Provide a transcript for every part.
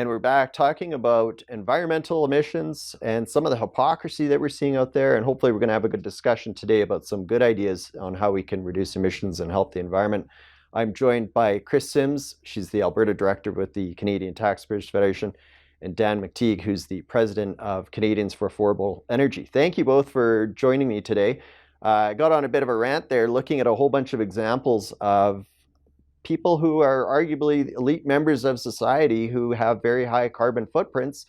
And we're back talking about environmental emissions and some of the hypocrisy that we're seeing out there. And hopefully, we're going to have a good discussion today about some good ideas on how we can reduce emissions and help the environment. I'm joined by Kris Sims. She's the Alberta director with the Canadian Taxpayers Federation, and Dan Mcteague, who's the president of Canadians for Affordable Energy. Thank you both for joining me today. I got on a bit of a rant there looking at a whole bunch of examples of people who are arguably elite members of society who have very high carbon footprints,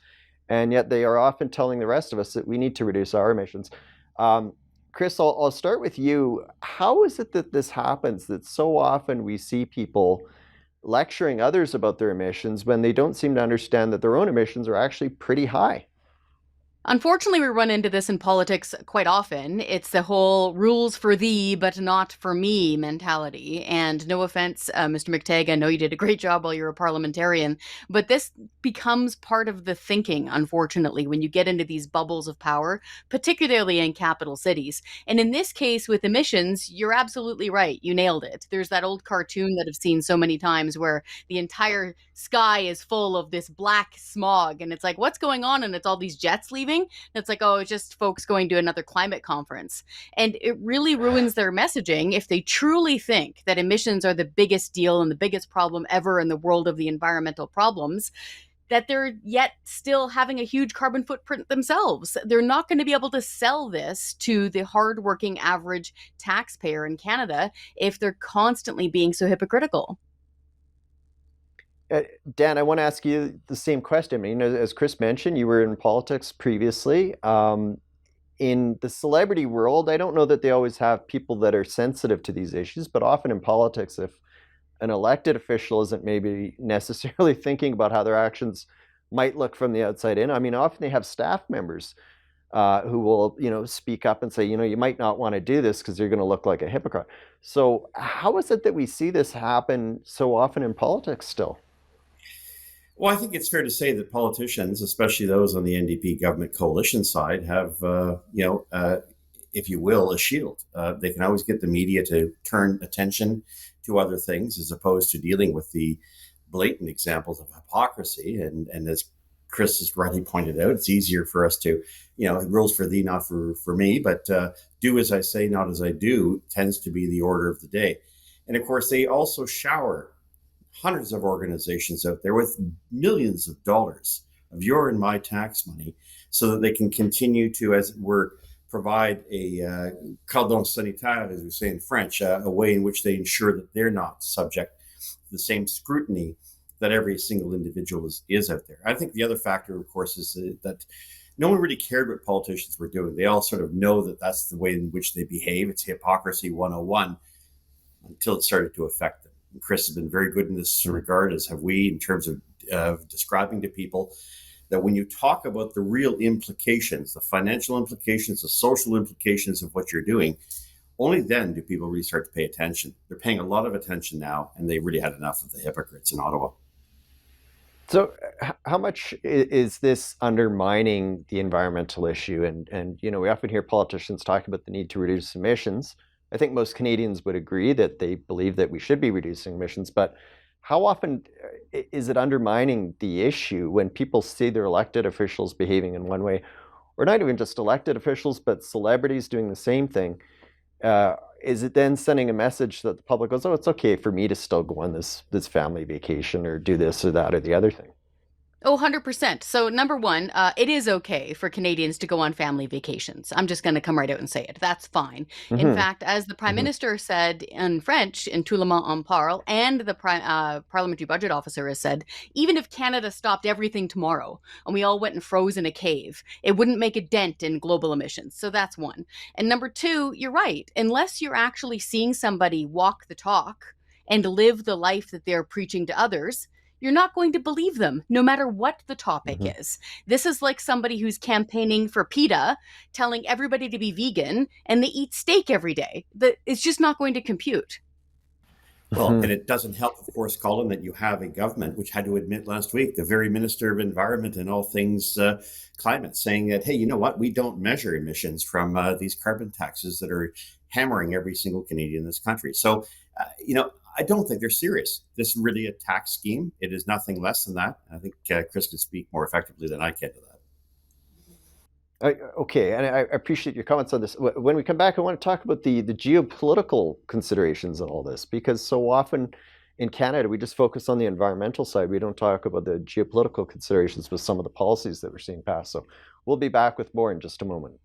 and yet they are often telling the rest of us that we need to reduce our emissions. Kris, I'll start with you. How is it that this happens, that so often we see people lecturing others about their emissions when they don't seem to understand that their own emissions are actually pretty high? Unfortunately, we run into this in politics quite often. It's the whole rules for thee, but not for me mentality. And no offense, Mr. Mcteague, I know you did a great job while you're a parliamentarian, but this becomes part of the thinking, unfortunately, when you get into these bubbles of power, particularly in capital cities. And in this case, with emissions, you're absolutely right. You nailed it. There's that old cartoon that I've seen so many times where the entire sky is full of this black smog. And it's like, what's going on? And it's all these jets leaving. And it's like, oh, it's just folks going to another climate conference. And it really ruins their messaging if they truly think that emissions are the biggest deal and the biggest problem ever in the world of the environmental problems, that they're yet still having a huge carbon footprint themselves. They're not going to be able to sell this to the hardworking average taxpayer in Canada if they're constantly being so hypocritical. Dan, I want to ask you the same question. I mean, as Kris mentioned, you were in politics previously. In the celebrity world, I don't know that they always have people that are sensitive to these issues, but often in politics, if an elected official isn't maybe necessarily thinking about how their actions might look from the outside in, I mean, often they have staff members who will, speak up and say, you might not want to do this because you're going to look like a hypocrite. So, how is it that we see this happen so often in politics still? Well, I think it's fair to say that politicians, especially those on the NDP government coalition side, have, if you will, a shield. They can always get the media to turn attention to other things as opposed to dealing with the blatant examples of hypocrisy. And as Kris has rightly pointed out, it's easier for us to, rules for thee, not for me, but do as I say, not as I do, tends to be the order of the day. And of course, they also shower hundreds of organizations out there with millions of dollars of your and my tax money so that they can continue to, as it were, provide a cordon sanitaire, as we say in French, a way in which they ensure that they're not subject to the same scrutiny that every single individual is out there. I think the other factor, of course, is that no one really cared what politicians were doing. They all sort of know that that's the way in which they behave. It's hypocrisy 101 until it started to affect them. And Kris has been very good in this regard, as have we, in terms of describing to people that when you talk about the real implications, the financial implications, the social implications of what you're doing, only then do people really start to pay attention. They're paying a lot of attention now, and they really had enough of the hypocrites in Ottawa. So, how much is this undermining the environmental issue? And we often hear politicians talk about the need to reduce emissions. I think most Canadians would agree that they believe that we should be reducing emissions, but how often is it undermining the issue when people see their elected officials behaving in one way, or not even just elected officials, but celebrities doing the same thing? Is it then sending a message that the public goes, oh, it's okay for me to still go on this family vacation or do this or that or the other thing? Oh, 100%. So, number one, it is okay for Canadians to go on family vacations. I'm just going to come right out and say it. That's fine. In Hmm. fact, as the Prime Hmm. Minister said in French, in Tout le monde en parle, and the Parliamentary Budget Officer has said, even if Canada stopped everything tomorrow and we all went and froze in a cave, it wouldn't make a dent in global emissions. So, that's one. And number two, you're right. Unless you're actually seeing somebody walk the talk and live the life that they're preaching to others, you're not going to believe them, no matter what the topic Hmm. is. This is like somebody who's campaigning for PETA, telling everybody to be vegan, and they eat steak every day. It's just not going to compute. Well, Hmm. and it doesn't help, of course, Colin, that you have a government which had to admit last week, the very Minister of Environment and all things climate, saying that, hey, you know what? We don't measure emissions from these carbon taxes that are hammering every single Canadian in this country. So, I don't think they're serious. This is really a tax scheme. It is nothing less than that. I think Kris can speak more effectively than I can to that. Okay, and I appreciate your comments on this. When we come back, I want to talk about the geopolitical considerations in all this, because so often in Canada, we just focus on the environmental side. We don't talk about the geopolitical considerations with some of the policies that we're seeing passed. So we'll be back with more in just a moment.